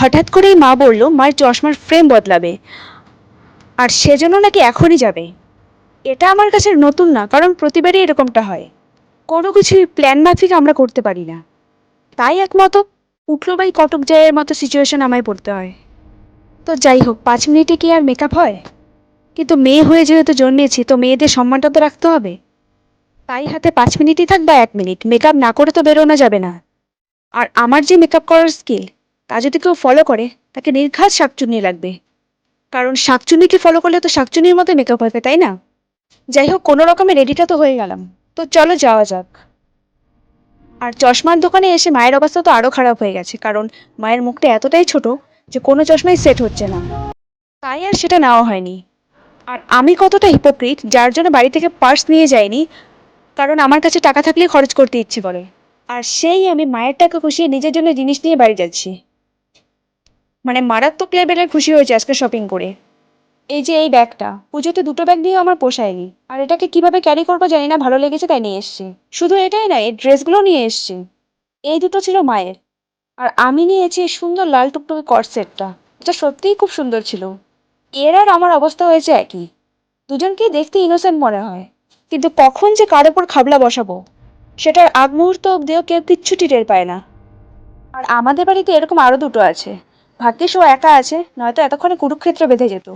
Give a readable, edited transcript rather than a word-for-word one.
হঠাৎ করেই মা বলল মায়ের চশমার ফ্রেম বদলাবে, আর সেজন্য নাকি এখনই যাবে। এটা আমার কাছে নতুন না, কারণ প্রতিবারই এরকমটা হয়। কোনো কিছুই প্ল্যান মাফিক আমরা করতে পারি না। তাই একমত উঠলো বাই কটক জয়ের মতো সিচুয়েশন আমায় পড়তে হয়। তো যাই হোক, 5 মিনিটে কি আর মেকআপ হয়? কিন্তু মেয়ে হয়ে যেহেতু জন্মেছি, তো মেয়েদের সম্মানটা তো রাখতে হবে। তাই হাতে 5 মিনিটই থাক বা 1 মিনিট, মেকআপ না করে তো বেরোনো যাবে না। আর আমার যে মেকআপ করার স্কিল, তা যদি কেউ ফলো করে, তাকে নির্ঘাত শাকচুন্নি লাগবে। কারণ শাকচুন্নিকে ফলো করলে তো শাকচুন্নির মতো মেকআপ হবে, তাই না? যাই হোক, কোনো রকমের রেডিটা তো হয়ে গেলাম। তো চলো যাওয়া যাক। আর চশমার দোকানে এসে মায়ের অবস্থা তো আরো খারাপ হয়ে গেছে, কারণ মায়ের মুখটা এতটাই ছোট যে কোনো চশমাই সেট হচ্ছে না। তাই আর সেটা নেওয়া হয়নি। আর আমি কতটা হিপোক্রিট, যার জন্য বাড়ি থেকে পার্স নিয়ে যাইনি, কারণ আমার কাছে টাকা থাকলেই খরচ করতে ইচ্ছে করে। আর সেই আমি মায়ের টাকা খুশিয়ে নিজের জন্য জিনিস নিয়ে বাড়ি যাচ্ছি। মানে মারাত্মক লেভেলের খুশি হয়েছে আজকে শপিং করে। এই যে এই ব্যাগটা, পুজোতে দুটো ব্যাগ নিয়েও আমার পোষায়নি, আর এটাকে কিভাবে ক্যারি করবো জানি না, ভালো লেগেছে তাই নিয়ে এসছি। শুধু এটাই না, এই ড্রেসগুলো নিয়ে এসছি। এই দুটো ছিল মায়ের। আর আমি নিয়েছি এই সুন্দর লাল টুকটুকে কট সেটটা। এটা সত্যিই খুব সুন্দর ছিল। এর আর আমার অবস্থা হয়েছে একই। দুজনকেই দেখতে ইনোসেন্ট মনে হয়, কিন্তু কখন যে কার ওপর খাবলা বসাবো, সেটার আগ মুহূর্ত অব্দিও কেউ কিচ্ছুটি টের পায় না। আর আমাদের বাড়িতে এরকম আরো দুটো আছে। ভাগ্যিস ও একা আছে, নয়তো এতক্ষণে কুরুক্ষেত্র বেঁধে যেত।